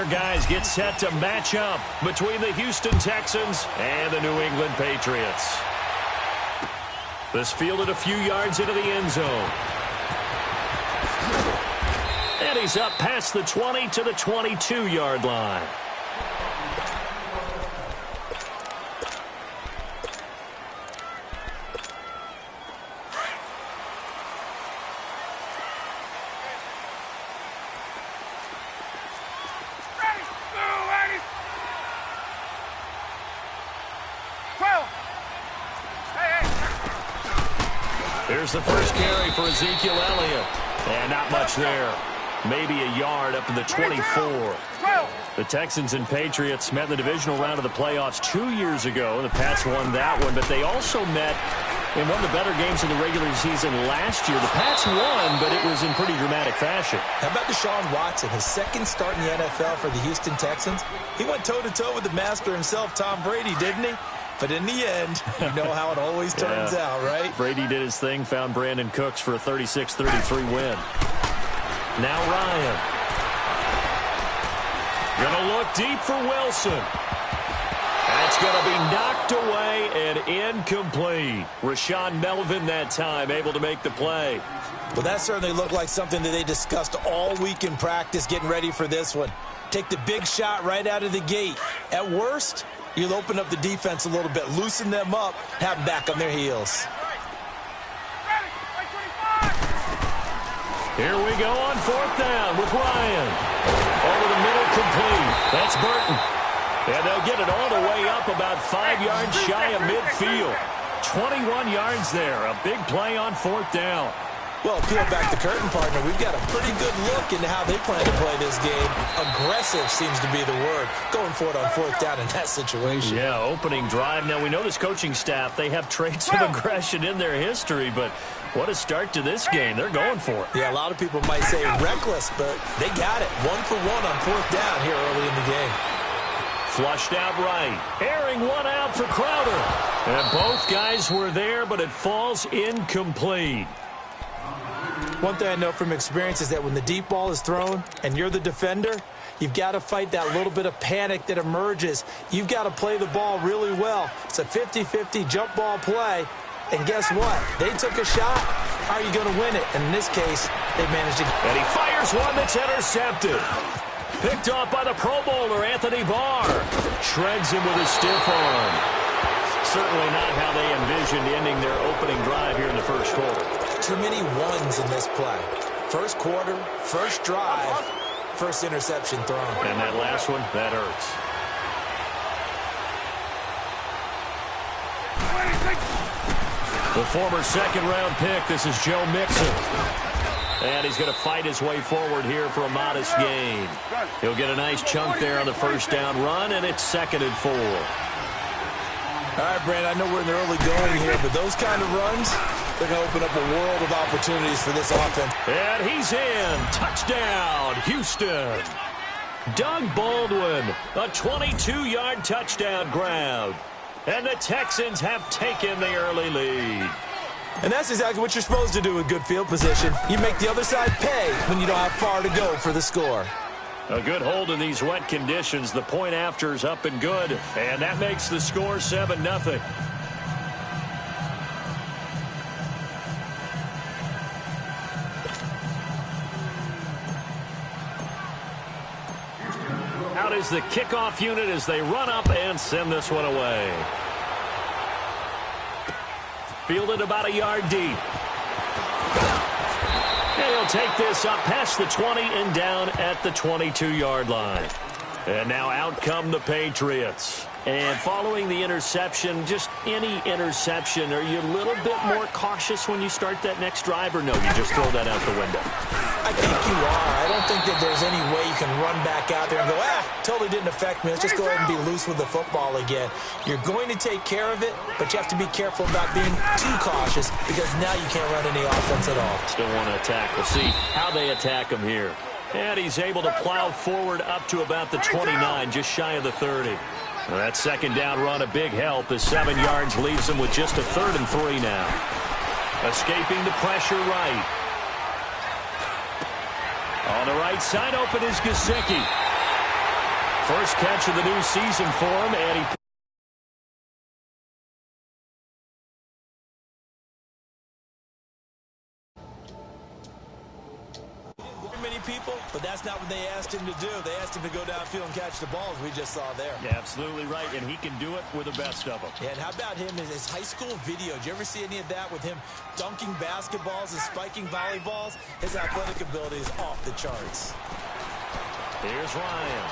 guys get set to match up between the Houston Texans and the New England Patriots. This fielded a few yards into the end zone. And he's up past the 20 to the 22-yard line. Here's the first carry for Ezekiel Elliott. And not much there. Maybe a yard up to the 24. The Texans and Patriots met in the divisional round of the playoffs 2 years ago. The Pats won that one, but they also met in one of the better games of the regular season last year. The Pats won, but it was in pretty dramatic fashion. How about Deshaun Watson, his second start in the NFL for the Houston Texans? He went toe-to-toe with the master himself, Tom Brady, didn't he? But in the end, you know how it always turns out, right? Brady did his thing, found Brandon Cooks for a 36-33 win. Now Ryan. Gonna look deep for Wilson. That's gonna be knocked away and incomplete. Rashaan Melvin that time able to make the play. Well, that certainly looked like something that they discussed all week in practice getting ready for this one. Take the big shot right out of the gate. At worst, you'll open up the defense a little bit, loosen them up, have them back on their heels. Here we go on fourth down with Ryan. Over the middle, complete. That's Burton. And they'll get it all the way up about 5 yards shy of midfield. 21 yards there. A big play on fourth down. Well, peel back the curtain, partner. We've got a pretty good look into how they plan to play this game. Aggressive seems to be the word. Going for it on fourth down in that situation. Yeah, opening drive. Now, we know this coaching staff, they have traits of aggression in their history, but what a start to this game. They're going for it. Yeah, a lot of people might say reckless, but they got it. 1 for 1 on fourth down here early in the game. Flushed out right. Airing one out for Crowder. And both guys were there, but it falls incomplete. One thing I know from experience is that when the deep ball is thrown and you're the defender, you've got to fight that little bit of panic that emerges. You've got to play the ball really well. It's a 50-50 jump ball play. And guess what? They took a shot. How are you going to win it? And in this case, they managed to. And he fires one that's intercepted. Picked off by the Pro Bowler, Anthony Barr. Shreds him with a stiff arm. Certainly not how they envisioned ending their opening drive here in the first quarter. Too many ones in this play. First quarter, first drive, first interception thrown. And that last one, that hurts. The former second-round pick, this is Joe Mixon. And he's going to fight his way forward here for a modest gain. He'll get a nice chunk there on the first down run, and it's 2nd and 4. All right, Brandon, I know we're in the early going here, but those kind of runs, they're going to open up a world of opportunities for this offense. And he's in. Touchdown, Houston. Doug Baldwin, a 22-yard touchdown grab. And the Texans have taken the early lead. And that's exactly what you're supposed to do with good field position. You make the other side pay when you don't have far to go for the score. A good hold in these wet conditions. The point after is up and good. And that makes the score 7-0. Out is the kickoff unit as they run up and send this one away. Fielded about a yard deep. And he'll take this up past the 20 and down at the 22-yard line. And now out come the Patriots. And following the interception, just any interception, are you a little bit more cautious when you start that next drive, or no, you just throw that out the window? I think you are. I don't think that there's any way you can run back out there and go, totally didn't affect me. Let's just go ahead and be loose with the football again. You're going to take care of it, but you have to be careful about being too cautious because now you can't run any offense at all. Still want to attack. We'll see how they attack him here. And he's able to plow forward up to about the 29, just shy of the 30. That second down run, a big help as 7 yards leaves him with just a 3rd and 3 now. Escaping the pressure right. On the right side, open is Gesicki. First catch of the new season for him, and he... Many people, but that's not what they asked him to do. They asked him to go downfield and catch the balls we just saw there. Yeah, absolutely right, and he can do it with the best of them. Yeah, and how about him in his high school video? Did you ever see any of that with him dunking basketballs and spiking volleyballs? His athletic ability is off the charts. Here's Ryan.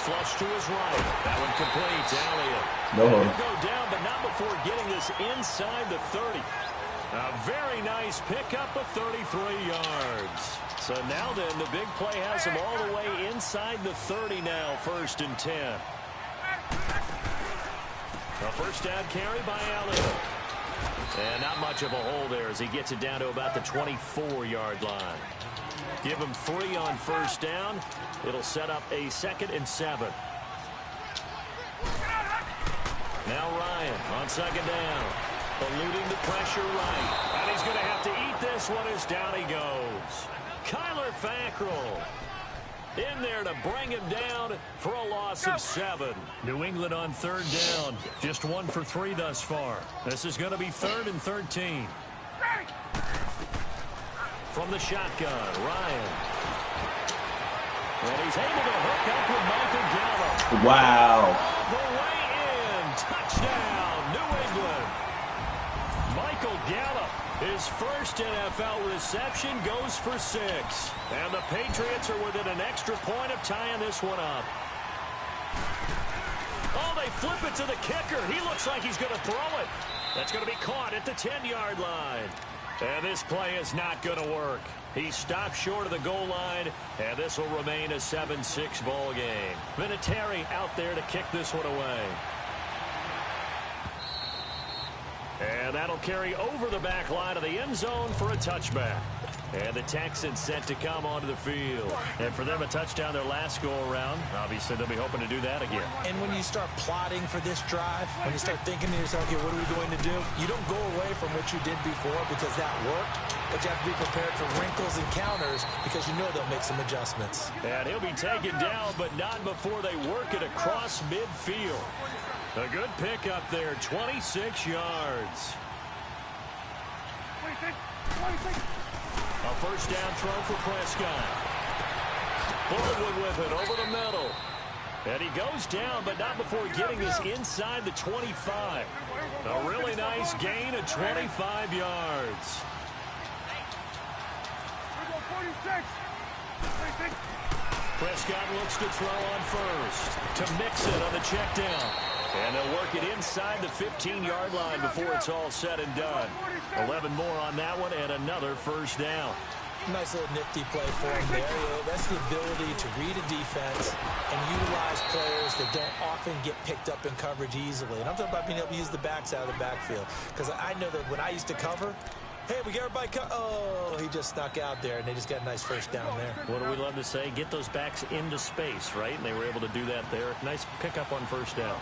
Flush to his right. That one complete. Elliott. No. He'll go down, but not before getting this inside the 30. A very nice pickup of 33 yards. So now then, the big play has him all the way inside the 30 now, 1st and 10. A first down carry by Elliott. And not much of a hole there as he gets it down to about the 24-yard line. Give him 3 on first down. It'll set up a 2nd and 7. Now Ryan on 2nd down. Eluding the pressure right. And he's going to have to eat this one as down he goes. Kyler Fackrell in there to bring him down for a loss of 7. New England on 3rd down. Just 1 for 3 thus far. This is going to be 3rd and 13. From the shotgun, Ryan. And he's able to hook up with Michael Gallup. Wow. All the way in. Touchdown, New England. Michael Gallup, his first NFL reception, goes for 6. And the Patriots are within an extra point of tying this one up. Oh, they flip it to the kicker. He looks like he's going to throw it. That's going to be caught at the 10-yard line. And this play is not going to work. He stopped short of the goal line, and this will remain a 7-6 ball game. Vinatieri out there to kick this one away. And that'll carry over the back line of the end zone for a touchback. And the Texans set to come onto the field. And for them, a touchdown their last go-around. Obviously, they'll be hoping to do that again. And when you start plotting for this drive, when you start thinking to yourself, okay, what are we going to do? You don't go away from what you did before because that worked. But you have to be prepared for wrinkles and counters because you know they'll make some adjustments. And he'll be taken down, but not before they work it across midfield. A good pickup there, 26 yards. A first down throw for Prescott. Forward with it over the middle. And he goes down, but not before getting this inside the 25. A really nice gain of 25 yards. Prescott looks to throw on first. To mix it on the check down. And they'll work it inside the 15-yard line before it's all said and done. 11 more on that one and another first down. Nice little nifty play for him there. That's the ability to read a defense and utilize players that don't often get picked up in coverage easily. And I'm talking about being able to use the backs out of the backfield. Because I know that when I used to cover, hey, we got everybody oh, he just snuck out there, and they just got a nice first down there. What do we love to say? Get those backs into space, right? And they were able to do that there. Nice pickup on first down.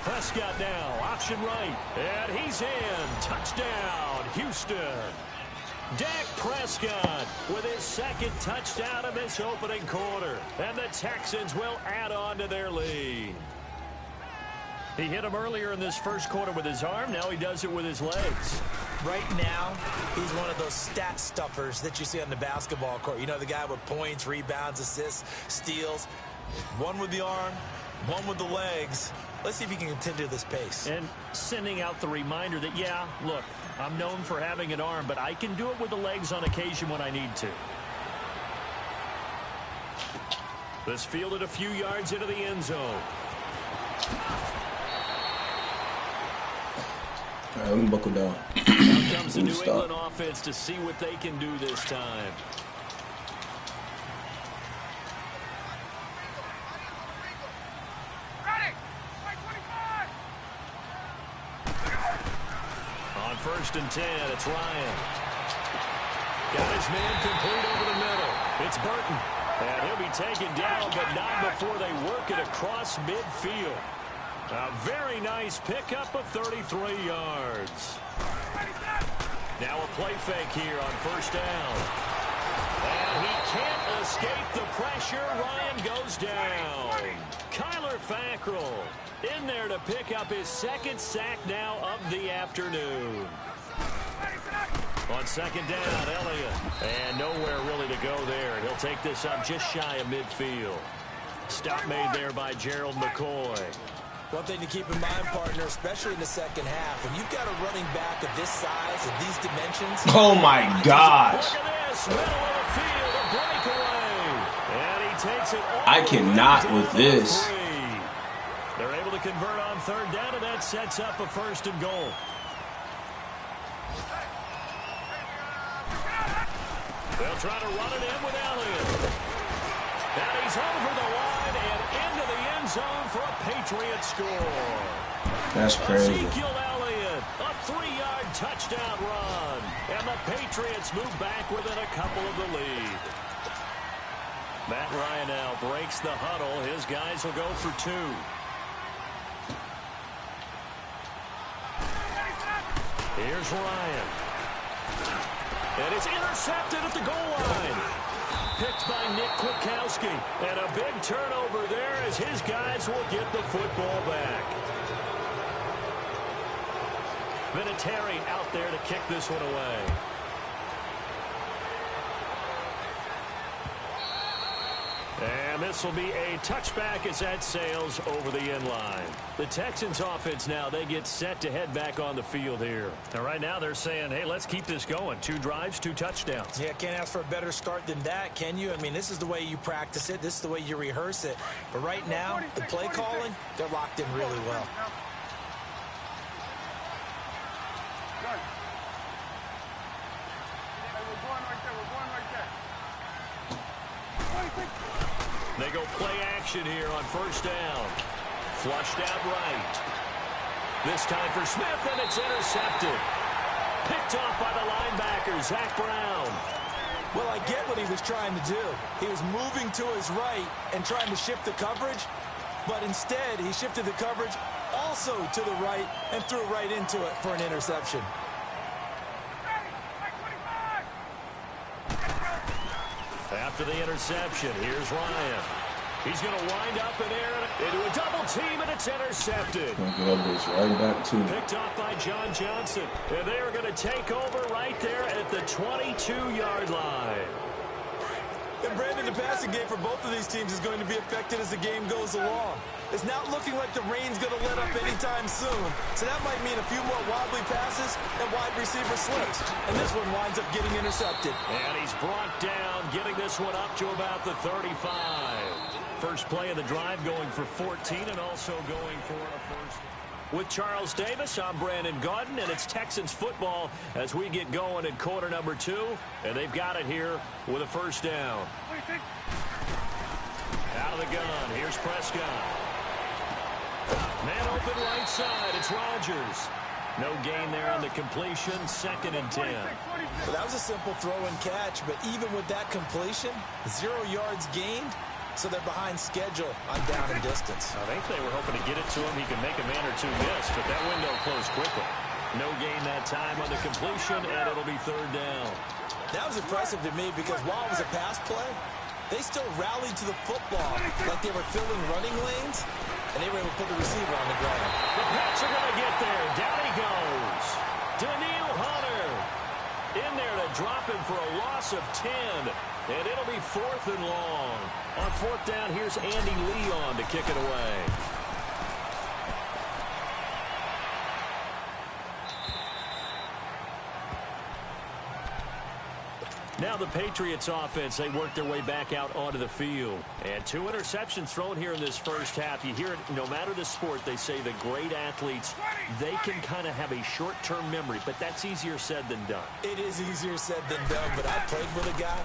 Prescott now, option right, and he's in. Touchdown, Houston. Dak Prescott with his 2nd touchdown of this opening quarter. And the Texans will add on to their lead. He hit him earlier in this first quarter with his arm. Now he does it with his legs. Right now, he's one of those stat stuffers that you see on the basketball court. You know, the guy with points, rebounds, assists, steals. One with the arm, one with the legs. Let's see if he can continue this pace. And sending out the reminder that, yeah, look, I'm known for having an arm, but I can do it with the legs on occasion when I need to. This fielded a few yards into the end zone. All right, let me buckle down. Now comes the New England offense to see what they can do this time. On 1st and 10, it's Ryan. Got his man complete over the middle. It's Burton. And he'll be taken down, but not before they work it across midfield. A very nice pickup of 33 yards. Now a play fake here on first down. And escape the pressure. Ryan goes down. Kyler Fackrell in there to pick up his second sack now of the afternoon. On second down, Elliott. And nowhere really to go there. He'll take this up just shy of midfield. Stop made there by Gerald McCoy. One thing to keep in mind, partner, especially in the second half, when you've got a running back of this size and these dimensions. Oh, my gosh. Look at this. Middle of the field, a breakaway. And he takes it all I cannot with this. They're able to convert on third down, and that sets up a first and goal. They'll try to run it in with Elliott. And he's over the line and into the end zone for a Patriot score. That's crazy. Ezekiel Elliott, a 3-yard touchdown run. And the Patriots move back within a couple of the lead. Matt Ryan now breaks the huddle. His guys will go for 2. Here's Ryan. And it's intercepted at the goal line. Picked by Nick Kwiatkowski. And a big turnover there as his guys will get the football back. Vinatieri out there to kick this one away. And this will be a touchback as that sails over the end line. The Texans offense now, they get set to head back on the field here. And right now they're saying, hey, let's keep this going. 2 drives, 2 touchdowns. Yeah, can't ask for a better start than that, can you? I mean, this is the way you practice it. This is the way you rehearse it. But right now, the play calling, they're locked in really well. They go play action here on first down. Flushed out right. This time for Smith, and it's intercepted. Picked off by the linebacker, Zach Brown. Well, I get what he was trying to do. He was moving to his right and trying to shift the coverage, but instead he shifted the coverage also to the right and threw right into it for an interception. After the interception, here's Ryan. He's going to wind up in there into a double team, and it's intercepted. Right back to Picked off by John Johnson. And they are going to take over right there at the 22-yard line. And Brandon, the passing game for both of these teams is going to be affected as the game goes along. It's not looking like the rain's going to let up anytime soon. So that might mean a few more wobbly passes and wide receiver slips. And this one winds up getting intercepted. And he's brought down, getting this one up to about the 35. First play of the drive going for 14 and also going for a first. With Charles Davis, I'm Brandon Gaudin, and it's Texans football as we get going in quarter number 2. And they've got it here with a first down. Out of the gun, here's Prescott. Man open right side, it's Rodgers. No gain there on the completion, 2nd and 10. Well, that was a simple throw and catch, but even with that completion, 0 yards gained. So they're behind schedule on down and distance. I think they were hoping to get it to him. He could make a man or 2 miss, but that window closed quickly. No gain that time on the completion, and it'll be 3rd down. That was impressive to me because while it was a pass play, they still rallied to the football like they were filling running lanes, and they were able to put the receiver on the ground. The Pats are going to get there. Down he goes. Daniil Hunter in there to drop him for a loss of 10. And it'll be 4th and long. On 4th down, here's Andy Leon to kick it away. Now the Patriots offense, they work their way back out onto the field. And 2 interceptions thrown here in this first half. You hear it, no matter the sport, they say the great athletes, they can kind of have a short-term memory, but that's easier said than done. It is easier said than done, but I played with a guy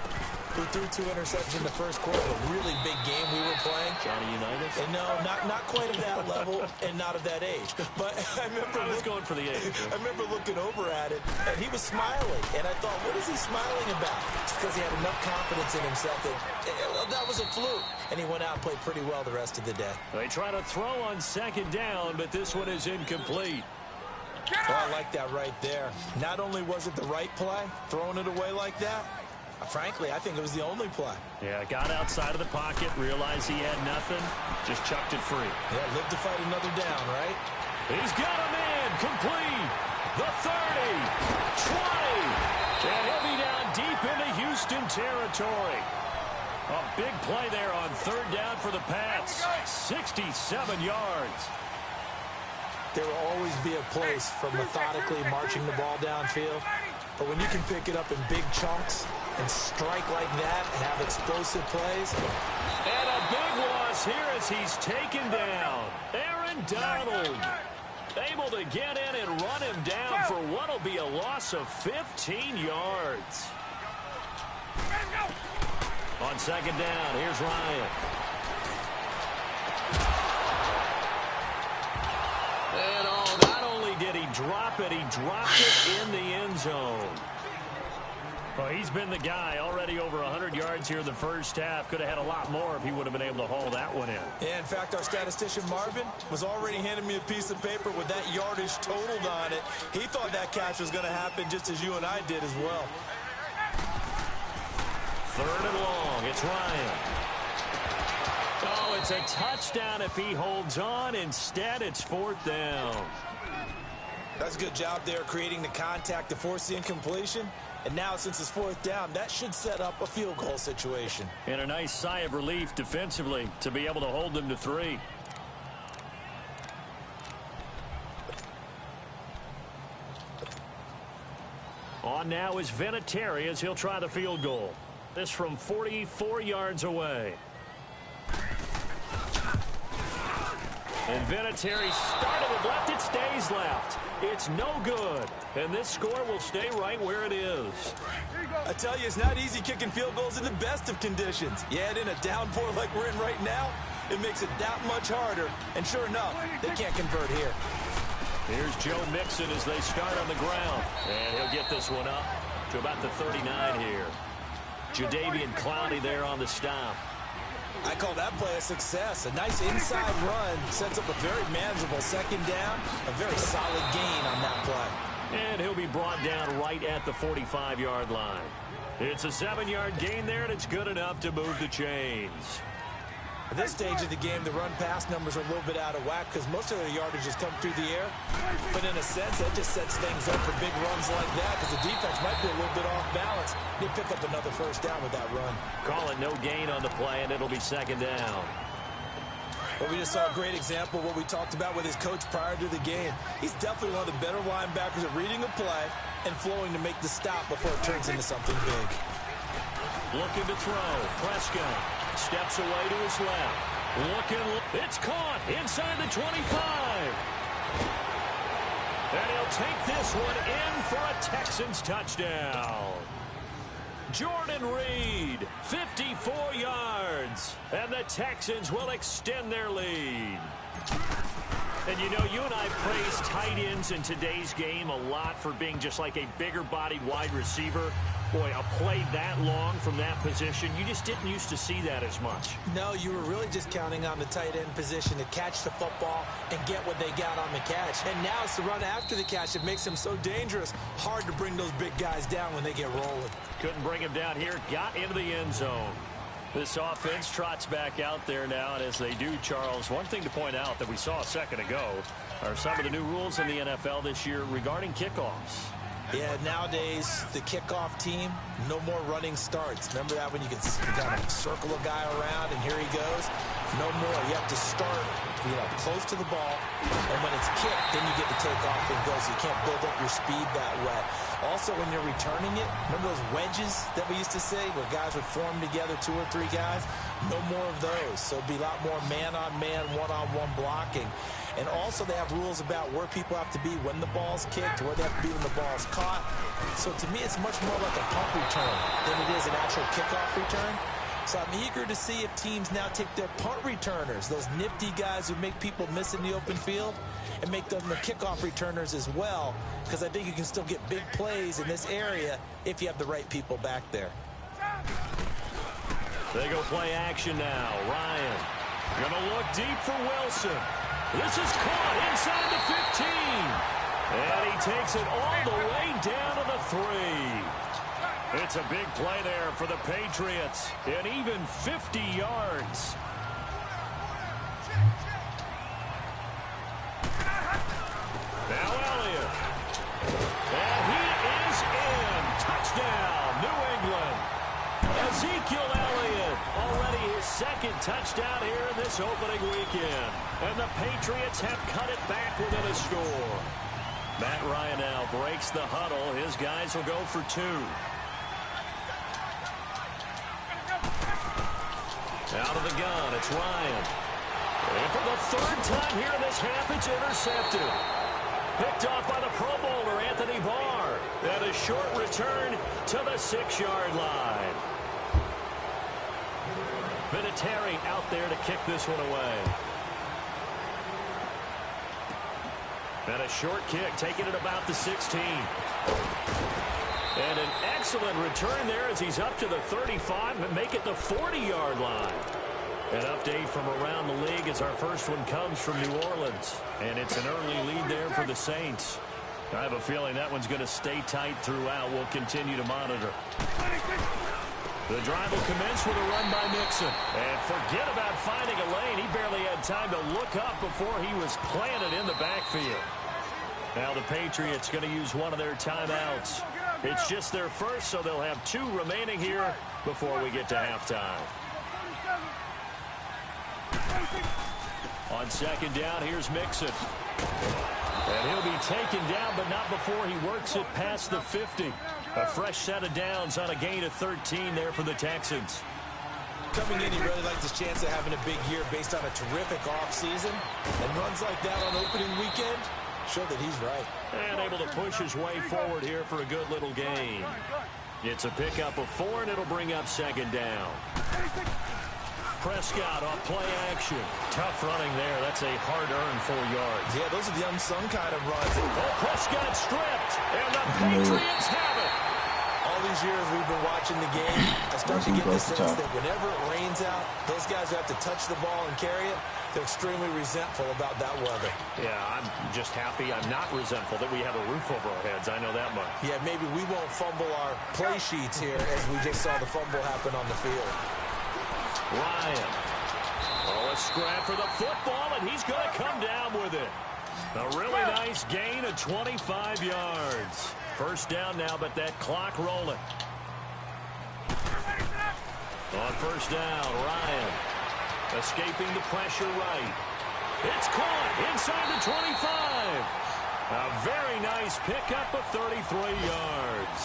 who threw 2 interceptions in the first quarter of a really big game we were playing. Johnny Unitas? And no, not quite at that level and not of that age. But I remember going for the age. I remember looking over at it, and he was smiling. And I thought, what is he smiling about? It's because he had enough confidence in himself that was a fluke. And he went out and played pretty well the rest of the day. They try to throw on 2nd down, but this one is incomplete. Oh, I like that right there. Not only was it the right play, throwing it away like that, Frankly, I think it was the only play. Yeah, got outside of the pocket, realized he had nothing, just chucked it free. Yeah, live to fight another down, right? He's got him in, complete. The 30, 20, and he'll be down deep into Houston territory. A big play there on third down for the Pats. 67 yards. There will always be a place for methodically marching the ball downfield. But when you can pick it up in big chunks and strike like that and have explosive plays. And a big loss here as he's taken down. Aaron Donald able to get in and run him down for what will be a loss of 15 yards. On second down, here's Ryan. And not only did he drop it, he dropped it in the end zone. Well, he's been the guy already over 100 yards here in the first half. Could have had a lot more if he would have been able to haul that one in. Yeah, in fact, our statistician Marvin was already handing me a piece of paper with that yardage totaled on it. He thought that catch was going to happen just as you and I did as well. Third and long. It's Ryan. Oh, it's a touchdown if he holds on. Instead, it's fourth down. That's a good job there creating the contact to force the incompletion. And now, since it's fourth down, that should set up a field goal situation. And a nice sigh of relief defensively to be able to hold them to 3. On now is Vinatieri as he'll try the field goal. This from 44 yards away. And Vinatieri started it left. It stays left. It's no good. And this score will stay right where it is. I tell you, it's not easy kicking field goals in the best of conditions. You add in a downpour like we're in right now, it makes it that much harder. And sure enough, they can't convert here. Here's Joe Mixon as they start on the ground. And he'll get this one up to about the 39 here. Jadeveon Clowney there on the stop. I call that play a success. A nice inside run sets up a very manageable second down. A very solid gain on that play. And he'll be brought down right at the 45-yard line. It's a 7-yard gain there, and it's good enough to move the chains. At this stage of the game, the run-pass numbers are a little bit out of whack because most of their yardage has come through the air. But in a sense, that just sets things up for big runs like that because the defense might be a little bit off balance. They pick up another first down with that run. Call it no gain on the play, and it'll be second down. Well, we just saw a great example of what we talked about with his coach prior to the game. He's definitely one of the better linebackers at reading a play and flowing to make the stop before it turns into something big. Looking to throw. Prescott steps away to his left. Looking. It's caught inside the 25. And he'll take this one in for a Texans touchdown. Jordan Reed, 54 yards. And the Texans will extend their lead. And you know, you and I praised tight ends in today's game a lot for being just like a bigger-bodied wide receiver. Boy, a play that long from that position, you just didn't used to see that as much. No, you were really just counting on the tight end position to catch the football and get what they got on the catch. And now it's the run after the catch that makes them so dangerous. Hard to bring those big guys down when they get rolling. Couldn't bring him down here. Got into the end zone. This offense trots back out there now, and as they do, Charles, one thing to point out that we saw a second ago are some of the new rules in the NFL this year regarding kickoffs. Yeah, nowadays, the kickoff team, no more running starts. Remember that when you can kind of circle a guy around and here he goes? No more. You have to start, close to the ball, and when it's kicked, then you get to take off and go, so you can't build up your speed that way. Also, when you're returning it, remember those wedges that we used to say where guys would form together, 2 or 3 guys? No more of those. So it'd be a lot more man-on-man, one-on-one blocking. And also they have rules about where people have to be when the ball's kicked, where they have to be when the ball's caught. So to me, it's much more like a punt return than it is an actual kickoff return. So I'm eager to see if teams now take their punt returners, those nifty guys who make people miss in the open field, and make them the kickoff returners as well, because I think you can still get big plays in this area if you have the right people back there. They go play action now. Ryan gonna look deep for Wilson. This is caught inside the 15. And he takes it all the way down to the 3. It's a big play there for the Patriots. An even 50 yards. Now Elliott. And he is in. Touchdown, New England. Ezekiel Elliott, already his second touchdown here in this opening weekend. And the Patriots have cut it back within a score. Matt Ryan now breaks the huddle. His guys will go for two. Out of the gun, it's Ryan. And for the third time here in this half, it's intercepted. Picked off by the Pro Bowler, Anthony Barr. And a short return to the 6-yard line. Vinatieri out there to kick this one away. And a short kick, taking it about the 16. And an excellent return there as he's up to the 35 and make it the 40-yard line. An update from around the league as our first one comes from New Orleans. And it's an early lead there for the Saints. I have a feeling that one's going to stay tight throughout. We'll continue to monitor. The drive will commence with a run by Mixon. And forget about finding a lane. He barely had time to look up before he was planted in the backfield. Now the Patriots going to use one of their timeouts. It's just their first, so they'll have 2 remaining here before we get to halftime. On second down, here's Mixon. And he'll be taken down, but not before he works it past the 50. A fresh set of downs on a gain of 13 there for the Texans. Coming in, he really liked his chance of having a big year based on a terrific offseason. And runs like that on opening weekend show that he's right. And able to push his way forward here for a good little gain. It's a pickup of 4, and it'll bring up second down. Prescott off play action. Tough running there. That's a hard-earned 4 yards. Yeah, those are the unsung kind of runs. Oh, Prescott stripped, and the Patriots have it. All these years we've been watching the game, I start to get the sense that whenever it rains out, those guys who have to touch the ball and carry it, they're extremely resentful about that weather. Yeah, I'm just happy I'm not resentful that we have a roof over our heads. I know that much. Yeah, maybe we won't fumble our play sheets here as we just saw the fumble happen on the field. Ryan. Oh, a scrap for the football, and he's going to come down with it. A really nice gain of 25 yards. First down now, but that clock rolling. On first down, Ryan. Escaping the pressure right. It's caught inside the 25. A very nice pickup of 33 yards.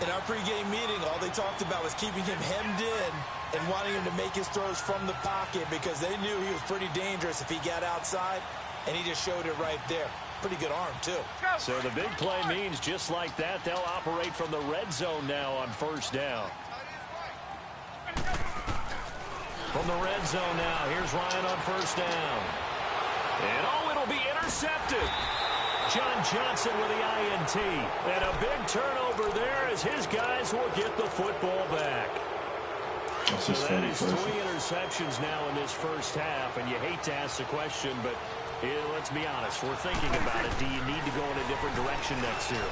In our pregame meeting, all they talked about was keeping him hemmed in and wanting him to make his throws from the pocket because they knew he was pretty dangerous if he got outside, and he just showed it right there. Pretty good arm, too. So the big play means just like that, they'll operate from the red zone now on first down. From the red zone now, here's Ryan on first down. And oh, it'll be intercepted. John Johnson with the INT. And a big turnover there as his guys will get the football back. So that is 3 interceptions now in this first half. And you hate to ask the question, but let's be honest. We're thinking about it. Do you need to go in a different direction next year?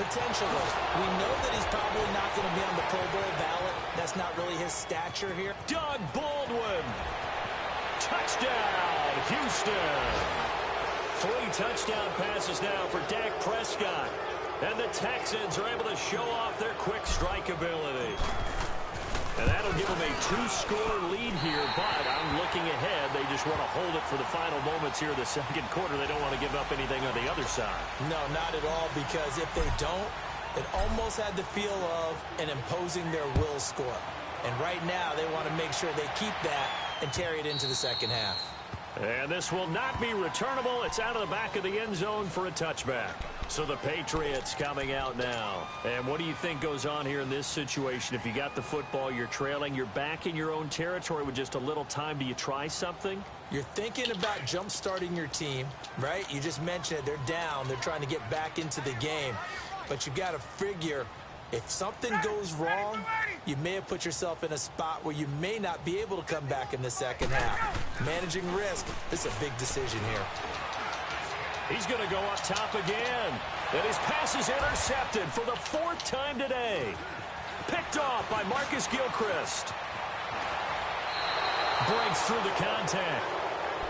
Potentially. We know that he's probably not going to be on the Pro Bowl ballot. That's not really his stature here. Doug Baldwin. Touchdown, Houston. 3 touchdown passes now for Dak Prescott. And the Texans are able to show off their quick strike ability. And that'll give them a 2-score lead here, but I'm looking ahead. They just want to hold it for the final moments here of the second quarter. They don't want to give up anything on the other side. No, not at all, because if they don't, it almost had the feel of an imposing their will score. And right now, they want to make sure they keep that and carry it into the second half. And this will not be returnable. It's out of the back of the end zone for a touchback. So the Patriots coming out now. And what do you think goes on here in this situation? If you got the football, you're trailing, you're back in your own territory with just a little time. Do you try something? You're thinking about jump-starting your team, right? You just mentioned it. They're down. They're trying to get back into the game. But you got to figure, if something goes wrong, you may have put yourself in a spot where you may not be able to come back in the second half. Managing risk, this is a big decision here. He's going to go up top again. And his pass is intercepted for the 4th time today. Picked off by Marcus Gilchrist. Breaks through the contact.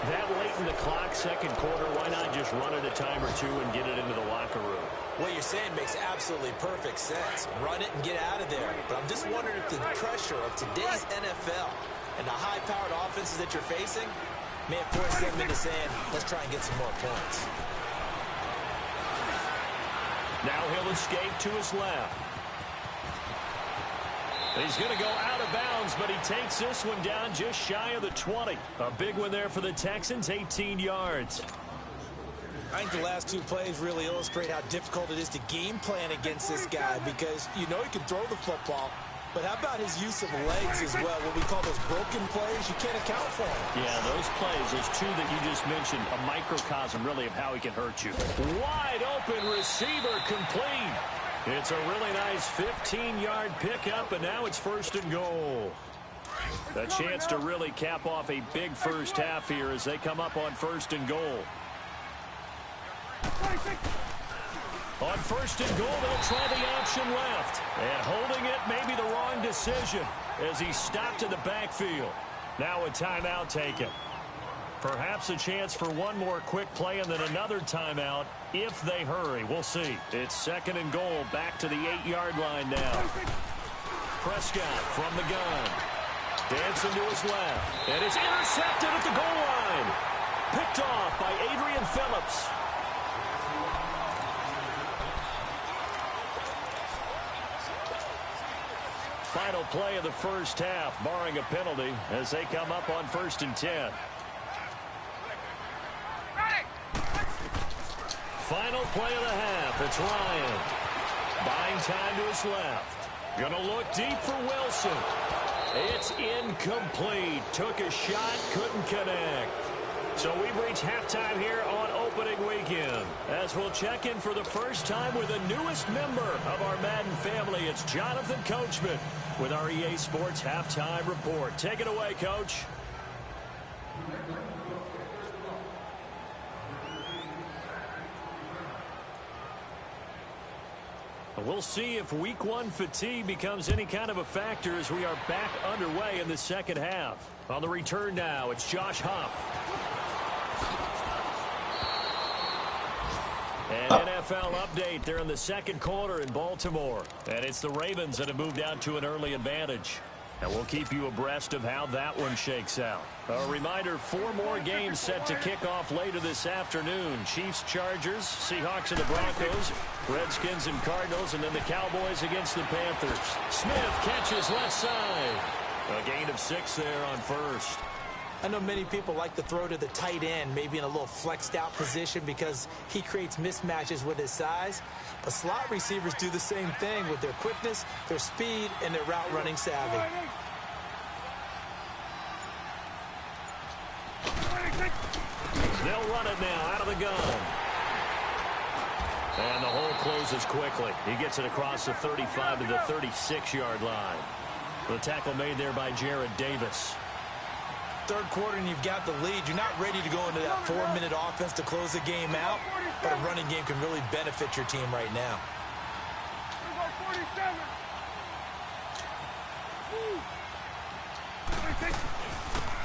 That late in the clock, second quarter, why not just run it a time or two and get it into the locker room? What you're saying makes absolutely perfect sense. Run it and get out of there. But I'm just wondering if the pressure of today's NFL and the high-powered offenses that you're facing may have forced them into saying, let's try and get some more points. Now he'll escape to his left. He's going to go out of bounds, but he takes this one down just shy of the 20. A big one there for the Texans, 18 yards. I think the last 2 plays really illustrate how difficult it is to game plan against this guy because you know he can throw the football, but how about his use of legs as well? What we call those broken plays, you can't account for them. Yeah, those plays, those 2 that you just mentioned, a microcosm really of how he can hurt you. Wide open receiver complete. It's a really nice 15-yard pickup, and now it's 1st and goal. A chance to really cap off a big first half here as they come up on 1st and goal. On 1st and goal, they'll try the option left. And holding it may be the wrong decision as he stopped in the backfield. Now a timeout taken. Perhaps a chance for one more quick play and then another timeout if they hurry. We'll see. It's 2nd and goal back to the 8-yard line now. Prescott from the gun. Dancing to his left. And it's intercepted at the goal line. Picked off by Adrian Phillips. Final play of the first half, barring a penalty, as they come up on 1st and 10. Final play of the half. It's Ryan. Buying time to his left. Gonna look deep for Wilson. It's incomplete. Took a shot, couldn't connect. So we've reached halftime here on opening weekend. As we'll check in for the first time with the newest member of our Madden family. It's Jonathan Coachman with our EA Sports Halftime Report. Take it away, Coach. We'll see if Week 1 fatigue becomes any kind of a factor as we are back underway in the second half. On the return now, it's Josh Huff. An NFL update there in the second quarter in Baltimore. And it's the Ravens that have moved out to an early advantage. And we'll keep you abreast of how that one shakes out. A reminder, 4 more games set to kick off later this afternoon. Chiefs, Chargers, Seahawks and the Broncos, Redskins and Cardinals, and then the Cowboys against the Panthers. Smith catches left side. A gain of 6 there on 1st. I know many people like to throw to the tight end, maybe in a little flexed out position because he creates mismatches with his size. But slot receivers do the same thing with their quickness, their speed, and their route running savvy. They'll run it now out of the gun. And the hole closes quickly. He gets it across the 35 to the 36-yard line. The tackle made there by Jared Davis. Third quarter and you've got the lead. You're not ready to go into that 4-minute offense to close the game out, but a running game can really benefit your team right now.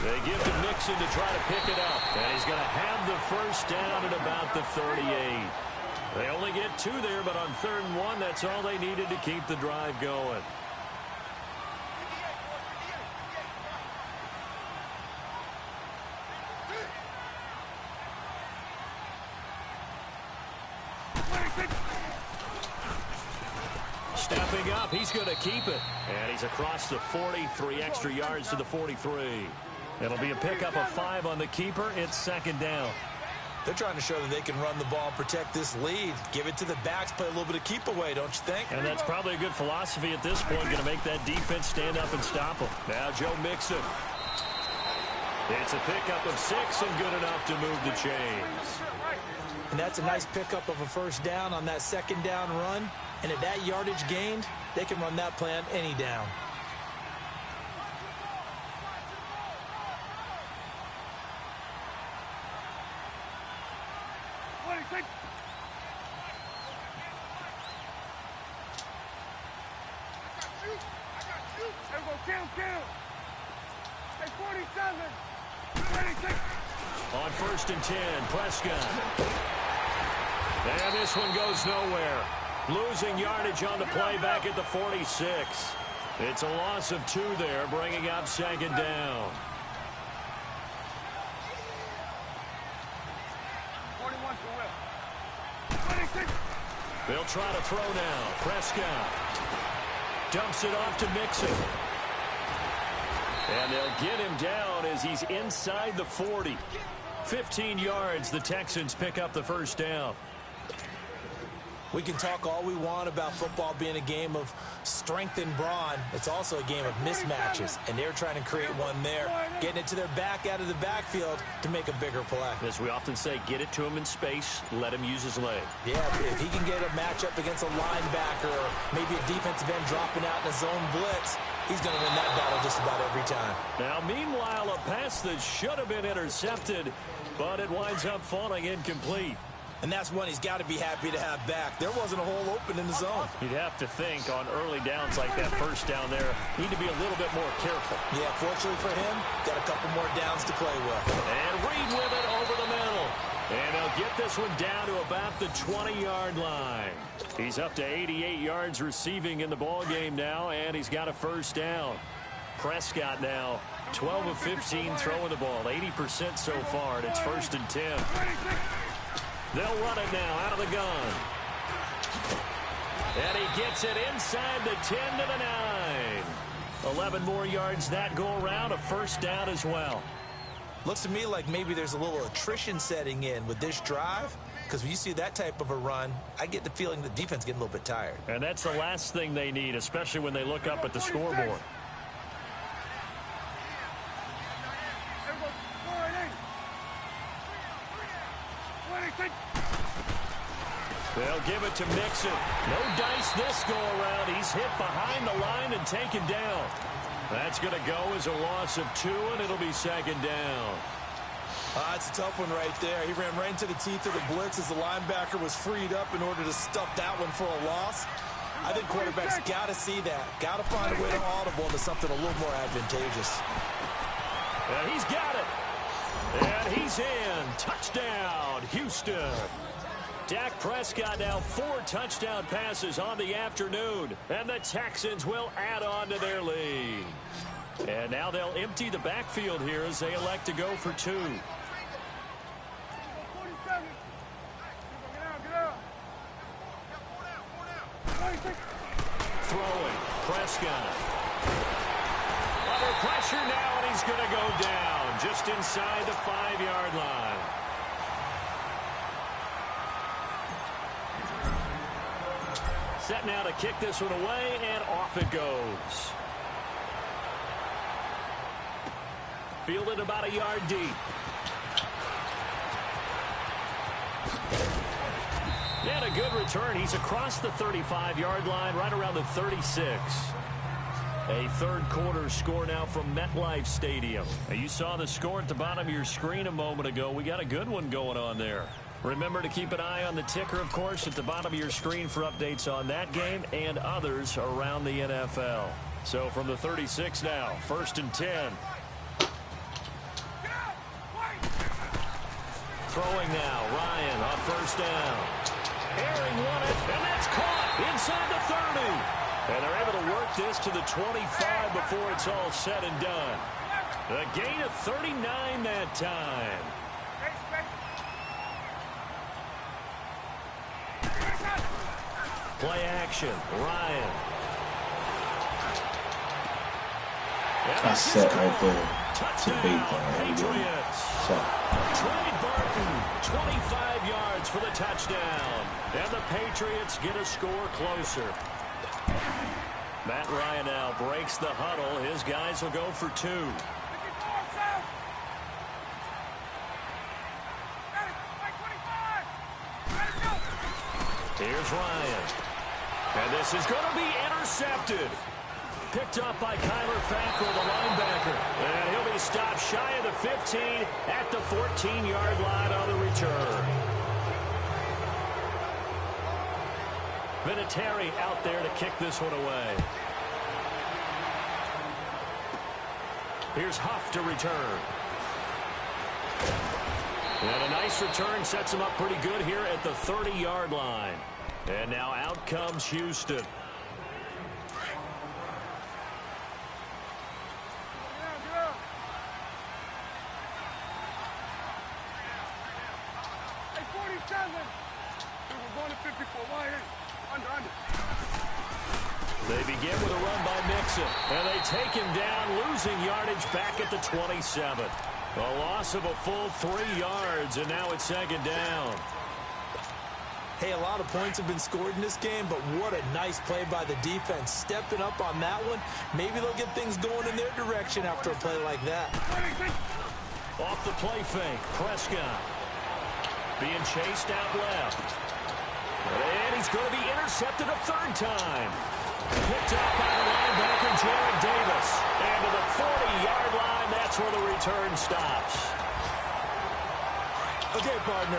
They give to Mixon to try to pick it up, and he's going to have the first down at about the 38. They only get 2 there, but on 3rd and 1, that's all they needed to keep the drive going. Stepping up, he's going to keep it. And he's across the 40, 3 extra yards to the 43. It'll be a pickup of 5 on the keeper. It's 2nd down. They're trying to show that they can run the ball, protect this lead. Give it to the backs, play a little bit of keep away, don't you think? And that's probably a good philosophy at this point, going to make that defense stand up and stop them. Now Joe Mixon. It's a pickup of 6 and good enough to move the chains. And that's a nice pickup of a first down on that 2nd down run. And at that yardage gained, they can run that play on any down. On 1st and 10, Prescott. And this one goes nowhere. Losing yardage on the play back at the 46. It's a loss of 2 there, bringing up 2nd down. They'll try to throw now. Prescott dumps it off to Mixon. And they'll get him down as he's inside the 40. 15 yards, the Texans pick up the 1st down. We can talk all we want about football being a game of strength and brawn. It's also a game of mismatches, and they're trying to create one there, getting it to their back out of the backfield to make a bigger play. As we often say, get it to him in space, let him use his leg. Yeah, if he can get a matchup against a linebacker or maybe a defensive end dropping out in a zone blitz, he's going to win that battle just about every time. Now, meanwhile, a pass that should have been intercepted, but it winds up falling incomplete. And that's one he's got to be happy to have back. There wasn't a hole open in the zone. You'd have to think on early downs like that 1st down there, need to be a little bit more careful. Yeah, fortunately for him, got a couple more downs to play with. And Reed with it over the middle. And he'll get this one down to about the 20-yard line. He's up to 88 yards receiving in the ballgame now, and he's got a 1st down. Prescott now, 12 of 15 throwing the ball, 80% so far, and it's 1st and 10. They'll run it now out of the gun. And he gets it inside the 10 to the 9. 11 more yards that go around, a 1st down as well. Looks to me like maybe there's a little attrition setting in with this drive, because when you see that type of a run, I get the feeling the defense getting a little bit tired. And that's the last thing they need, especially when they look up at the scoreboard. They'll give it to Mixon. No dice this go around. He's hit behind the line and taken down. That's going to go as a loss of 2, and it'll be 2nd down. It's a tough one right there. He ran right into the teeth of the blitz as the linebacker was freed up in order to stuff that one for a loss. I think quarterbacks got to see that. Got to find a way to audible into something a little more advantageous. And he's got it. And he's in. Touchdown, Houston. Dak Prescott now 4 touchdown passes on the afternoon, and the Texans will add on to their lead. And now they'll empty the backfield here as they elect to go for 2. Throwing, Prescott. Under pressure now, and he's going to go down just inside the 5-yard line. Set now to kick this one away, and off it goes. Fielded about a yard deep. And a good return. He's across the 35-yard line, right around the 36. A 3rd quarter score now from MetLife Stadium. You saw the score at the bottom of your screen a moment ago. We got a good one going on there. Remember to keep an eye on the ticker, of course, at the bottom of your screen for updates on that game and others around the NFL. So from the 36 now, 1st and 10. Throwing now, Ryan on 1st down. Airing won it, and that's caught inside the 30. And they're able to work this to the 25 before it's all said and done. A gain of 39 that time. Play action, Ryan. I set right there. It's a big one. Patriots. Trey Burton, 25 yards for the touchdown. And the Patriots get a score closer. Matt Ryan now breaks the huddle. His guys will go for 2. Here's Ryan. And this is going to be intercepted. Picked up by Kyler Fackrell, the linebacker. And he'll be stopped shy of the 15 at the 14-yard line on the return. Vinatieri out there to kick this one away. Here's Huff to return. And a nice return sets him up pretty good here at the 30-yard line. And now out comes Houston. They begin with a run by Mixon, and they take him down, losing yardage back at the 27. A loss of a full 3 yards, and now it's second down. Hey, a lot of points have been scored in this game, but what a nice play by the defense. Stepping up on that one, maybe they'll get things going in their direction after a play like that. Off the play fake, Prescott being chased out left. And he's going to be intercepted a third time. Picked up by the linebacker, Jared Davis. And to the 40-yard line, that's where the return stops. Okay, partner,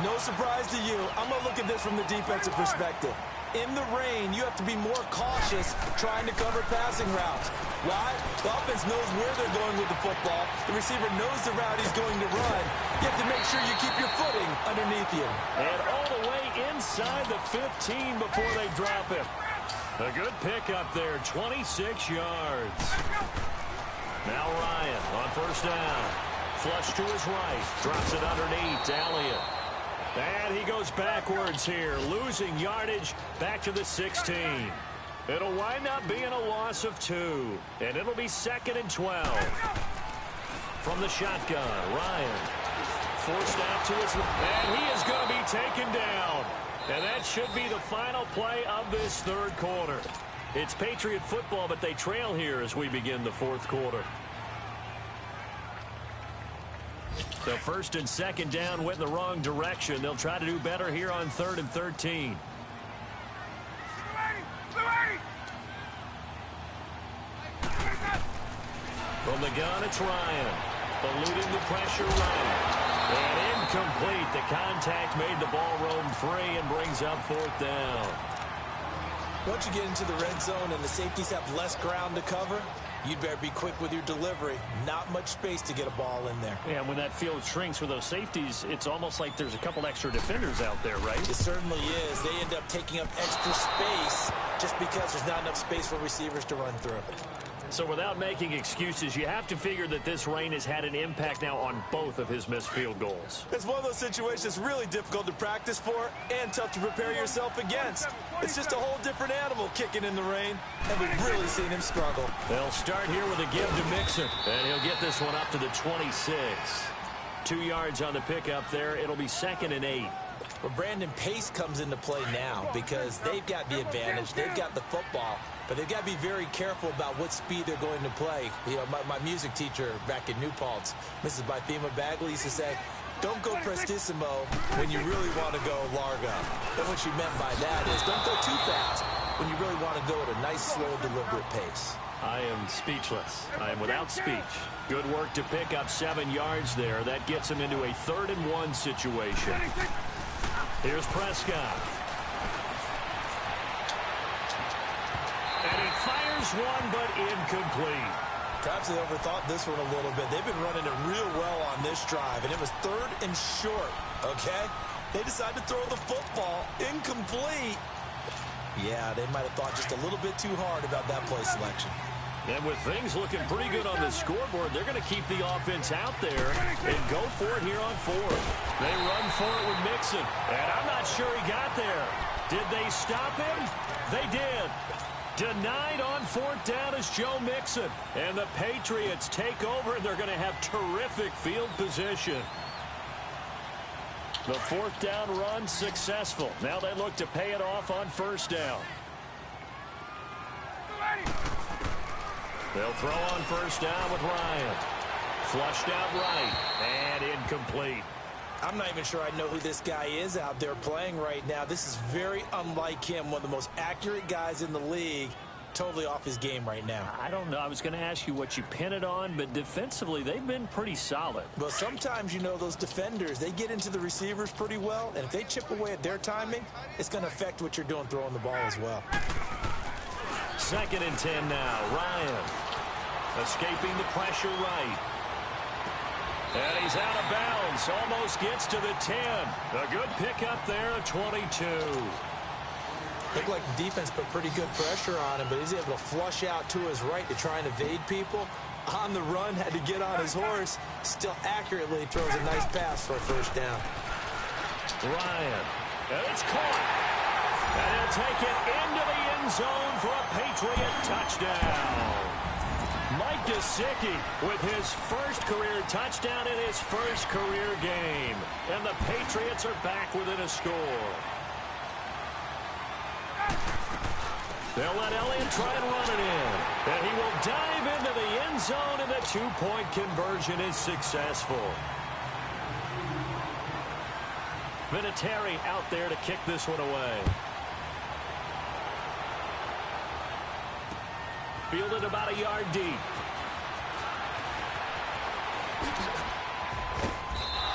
no surprise to you. I'm going to look at this from the defensive perspective. In the rain, you have to be more cautious trying to cover passing routes. Why? The offense knows where they're going with the football. The receiver knows the route he's going to run. You have to make sure you keep your footing underneath you. And all the way inside the 15 before they drop him. A good pickup there, 26 yards. Now Ryan on first down. Flush to his right. Drops it underneath to Elliott. And he goes backwards here, losing yardage back to the 16. It'll wind up being a loss of 2. And it'll be second and 12. From the shotgun, Ryan forced out to his right. And he is going to be taken down. And that should be the final play of this third quarter. It's Patriot football, but they trail here as we begin the fourth quarter. So first and second down went in the wrong direction. They'll try to do better here on 3rd and 13. From the gun, it's Ryan. Eluding the pressure right. And incomplete. The contact made the ball roam free and brings up 4th down. Once you get into the red zone and the safeties have less ground to cover, you'd better be quick with your delivery. Not much space to get a ball in there. Yeah, when that field shrinks for those safeties, it's almost like there's a couple extra defenders out there, right? It certainly is. They end up taking up extra space just because there's not enough space for receivers to run through. So without making excuses, you have to figure that this rain has had an impact now on both of his missed field goals. It's one of those situations that's really difficult to practice for and tough to prepare yourself against. It's just a whole different animal kicking in the rain, and we've really seen him struggle. They'll start here with a give to Mixon, and he'll get this one up to the 26. 2 yards on the pickup there. It'll be 2nd and 8. Well, Brandon, pace comes into play now because they've got the advantage. They've got the football, but they've got to be very careful about what speed they're going to play. You know, my music teacher back in New Paltz, Mrs. Bythema Bagley, used to say, don't go prestissimo when you really want to go largo. And what she meant by that is don't go too fast when you really want to go at a nice, slow, deliberate pace. I am speechless. I am without speech. Good work to pick up 7 yards there. That gets him into a 3rd and 1 situation. Here's Prescott. And he fires one, but incomplete. Perhaps they overthought this one a little bit. They've been running it real well on this drive, and it was 3rd and short, okay? They decided to throw the football incomplete. Yeah, they might have thought just a little bit too hard about that play selection. And with things looking pretty good on the scoreboard, they're going to keep the offense out there and go for it here on 4th. They run for it with Mixon, and I'm not sure he got there. Did they stop him? They did. Denied on 4th down is Joe Mixon. And the Patriots take over, and they're going to have terrific field position. The 4th down run successful. Now they look to pay it off on 1st down. They'll throw on 1st down with Ryan. Flushed out right and incomplete. I'm not even sure I know who this guy is out there playing right now. This is very unlike him, one of the most accurate guys in the league. totally off his game right now. I don't know. I was going to ask you what you pin it on, but defensively, they've been pretty solid. But sometimes, you know, those defenders, they get into the receivers pretty well, and if they chip away at their timing, it's going to affect what you're doing throwing the ball as well. 2nd and 10 now. Ryan escaping the pressure right. And he's out of bounds. Almost gets to the 10. A good pickup there at 22. Looked like the defense put pretty good pressure on him, but he's able to flush out to his right to try and evade people. On the run, had to get on his horse. Still accurately throws a nice pass for a first down. Ryan. And it's caught. And he'll take it into the end zone for a Patriot touchdown. Mike Gesicki with his first career touchdown in his first career game. And the Patriots are back within a score. They'll let Elliott try and run it in. And he will dive into the end zone, and the two-point conversion is successful. Vinatieri out there to kick this one away. Fielded about a yard deep.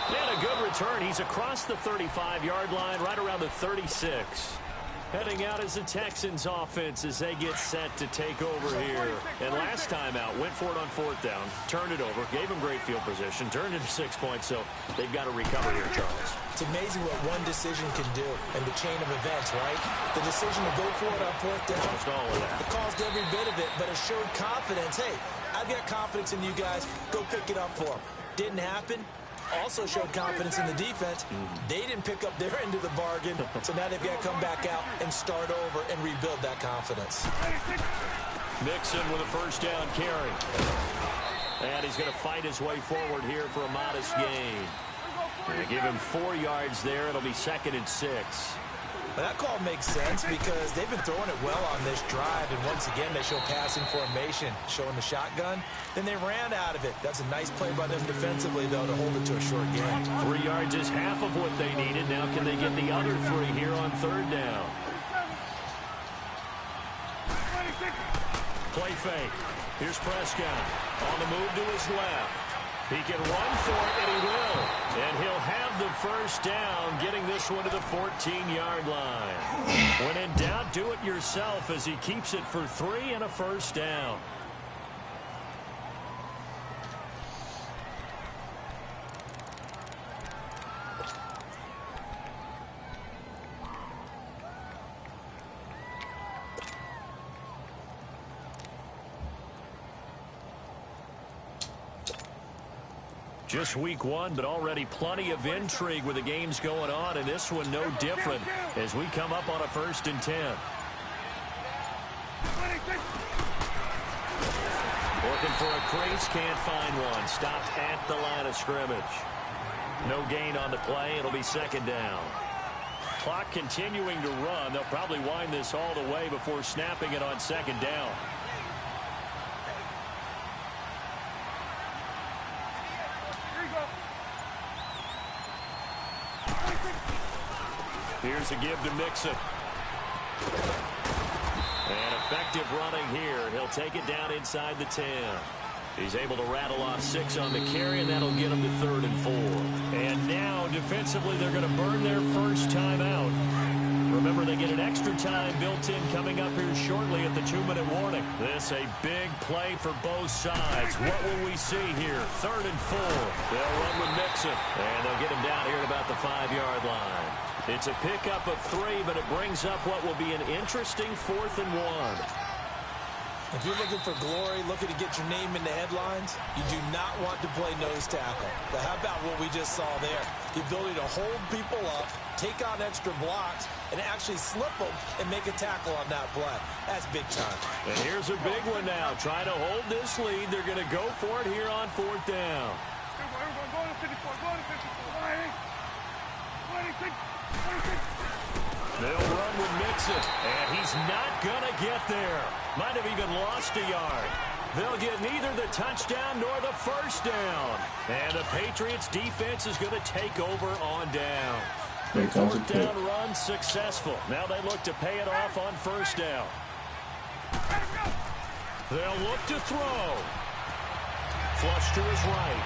And a good return. He's across the 35-yard line, right around the 36. Heading out is the Texans offense as they get set to take over here. And last time out, went for it on 4th down, turned it over, gave them great field position, turned it to 6 points, so they've got to recover here, Charles. It's amazing what one decision can do in the chain of events, right? The decision to go for it on 4th down. Caused all of that. It caused every bit of it, but it showed confidence. Hey, I've got confidence in you guys. Go pick it up for them. Didn't happen. Also showed confidence in the defense. They didn't pick up their end of the bargain, so now they've got to come back out and start over and rebuild that confidence. Mixon with a first down carry. And he's going to fight his way forward here for a modest gain. They give him 4 yards there. It'll be 2nd and 6. Well, that call makes sense because they've been throwing it well on this drive, and once again they show passing formation, showing the shotgun. Then they ran out of it. That's a nice play by them defensively, though, to hold it to a short gain. 3 yards is half of what they needed. Now can they get the other 3 here on 3rd down? Play fake. Here's Prescott on the move to his left. He can run for it, and he will. And he'll have the first down, getting this one to the 14-yard line. When in doubt, do it yourself as he keeps it for 3 and a first down. Just week 1, but already plenty of intrigue with the games going on, and this one no different as we come up on a 1st and 10. Looking for a crease, can't find one. Stopped at the line of scrimmage. No gain on the play. It'll be 2nd down. Clock continuing to run. They'll probably wind this all the way before snapping it on 2nd down. Here's a give to Mixon. And effective running here. He'll take it down inside the 10. He's able to rattle off 6 on the carry, and that'll get him to 3rd and 4. And now, defensively, they're going to burn their first time out. Remember, they get an extra time built in coming up here shortly at the 2-minute warning. This a big play for both sides. What will we see here? 3rd and 4. They'll run with Mixon, and they'll get him down here at about the 5-yard line. It's a pickup of 3, but it brings up what will be an interesting 4th and 1. If you're looking for glory, looking to get your name in the headlines, you do not want to play nose tackle. But how about what we just saw there? The ability to hold people up, take on extra blocks, and actually slip them and make a tackle on that play. That's big time. And here's a big one now. Trying to hold this lead. They're going to go for it here on 4th down. They'll run with Mixon, and he's not going to get there. Might have even lost a yard. They'll get neither the touchdown nor the first down. And the Patriots defense is going to take over on down. 4th down run successful. Now they look to pay it off on 1st down. They'll look to throw. Flush to his right.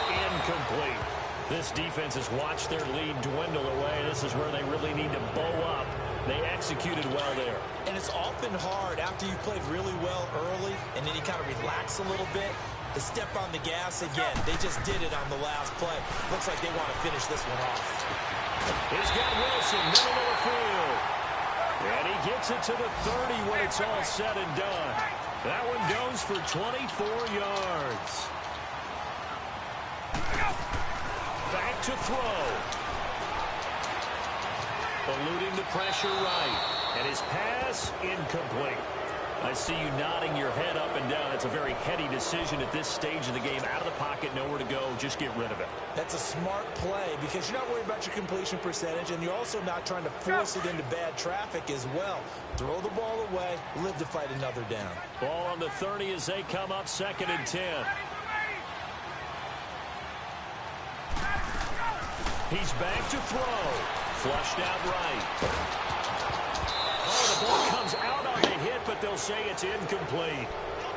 Incomplete. This defense has watched their lead dwindle away. This is where they really need to bow up. They executed well there. And it's often hard after you've played really well early and then you kind of relax a little bit to step on the gas again. They just did it on the last play. Looks like they want to finish this one off. He's got Wilson, middle of the field. And he gets it to the 30 when it's all said and done. That one goes for 24 yards. Back to throw. Eluding the pressure right. And his pass incomplete. I see you nodding your head up and down. It's a very heady decision at this stage of the game. Out of the pocket, nowhere to go. Just get rid of it. That's a smart play because you're not worried about your completion percentage, and you're also not trying to force it into bad traffic as well. Throw the ball away, live to fight another down. Ball on the 30 as they come up 2nd and 10. He's back to throw. Flushed out right. Oh, the ball comes out on the hit, but they'll say it's incomplete.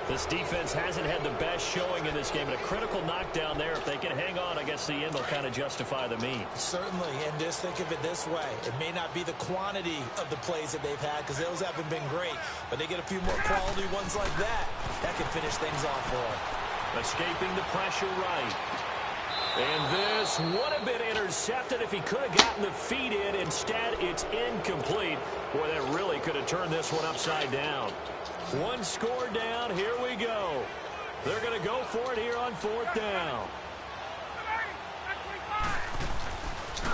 This defense hasn't had the best showing in this game, and a critical knockdown there. If they can hang on, I guess the end will kind of justify the means. Certainly, and just think of it this way. It may not be the quantity of the plays that they've had because those haven't been great, but they get a few more quality ones like that. That can finish things off for them. Escaping the pressure right. And this would have been intercepted if he could have gotten the feet in. Instead, it's incomplete. Boy, that really could have turned this one upside down. One score down. Here we go. They're going to go for it here on 4th down.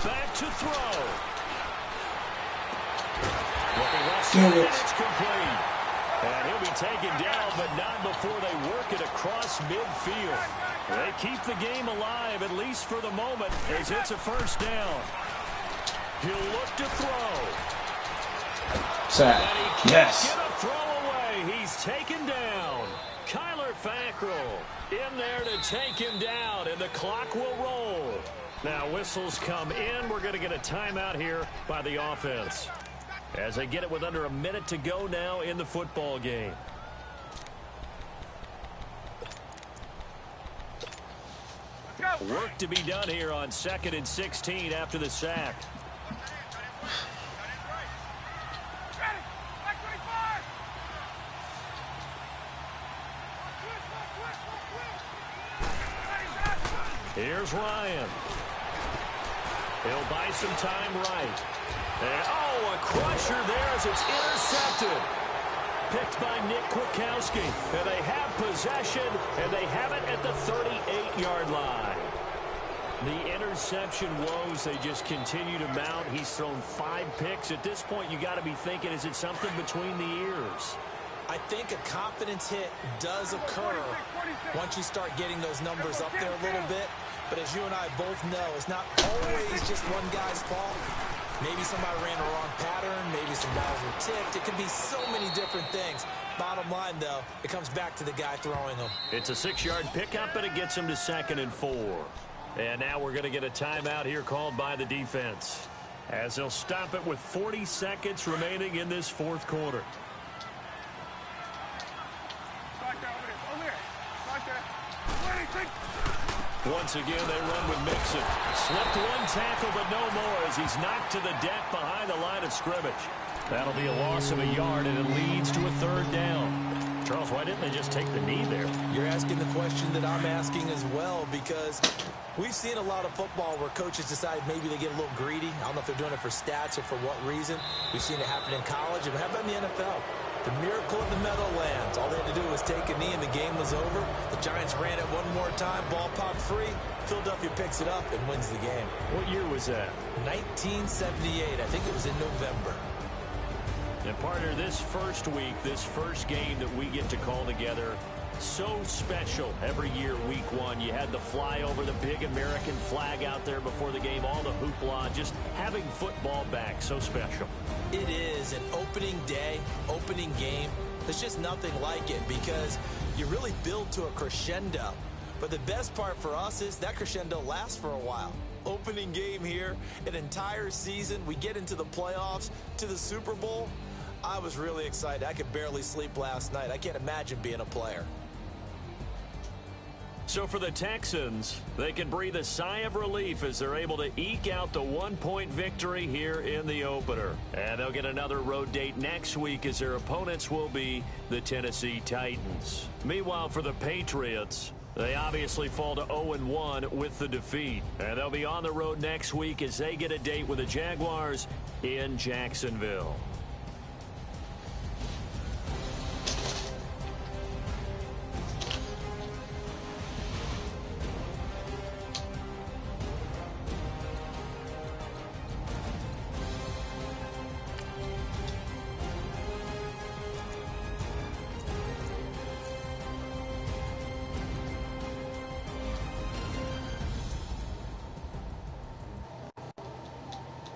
Back to throw. Looking left side, and it's complete. And he'll be taken down, but not before they work it across midfield. They keep the game alive, at least for the moment, as it's a 1st down. He'll look to throw. Sack. Yes. Get a throw away. He's taken down. Kyler Fackrell in there to take him down, and the clock will roll. Now whistles come in. We're going to get a timeout here by the offense as they get it with under a minute to go now in the football game. Work to be done here on 2nd and 16 after the sack. Here's Ryan. He'll buy some time right. And, oh, a crusher there as it's intercepted. Picked by Nick Kwiatkowski. And they have possession, and they have it at the 38-yard line. The interception woes, they just continue to mount. He's thrown 5 picks. At this point, you got to be thinking, is it something between the ears? I think a confidence hit does occur once you start getting those numbers up there a little bit. But as you and I both know, it's not always just one guy's fault. Maybe somebody ran a wrong pattern. Maybe some balls were tipped. It could be so many different things. Bottom line, though, it comes back to the guy throwing them. It's a 6-yard pickup, and it gets him to 2nd and 4. And now we're going to get a timeout here called by the defense, as they'll stop it with 40 seconds remaining in this 4th quarter. Once again, they run with Mixon. Slipped one tackle, but no more as he's knocked to the deck behind the line of scrimmage. That'll be a loss of a yard, and it leads to a 3rd down. Charles, why didn't they just take the knee there? You're asking the question that I'm asking as well, because we've seen a lot of football where coaches decide maybe they get a little greedy. I don't know if they're doing it for stats or for what reason. We've seen it happen in college, and how about in the NFL? The miracle of the Meadowlands. All they had to do was take a knee and the game was over. The Giants ran it one more time. Ball popped free. Philadelphia picks it up and wins the game. What year was that? 1978. I think it was in November. And partner, this first week, this first game that we get to call together, so special every year, week 1. You had the flyover, the big American flag out there before the game, all the hoopla, just having football back, so special. It is an opening day, opening game. There's just nothing like it because you really build to a crescendo. But the best part for us is that crescendo lasts for a while. Opening game here, an entire season, we get into the playoffs, to the Super Bowl. I was really excited. I could barely sleep last night. I can't imagine being a player. So for the Texans, they can breathe a sigh of relief as they're able to eke out the 1-point victory here in the opener. And they'll get another road date next week as their opponents will be the Tennessee Titans. Meanwhile, for the Patriots, they obviously fall to 0-1 with the defeat. And they'll be on the road next week as they get a date with the Jaguars in Jacksonville.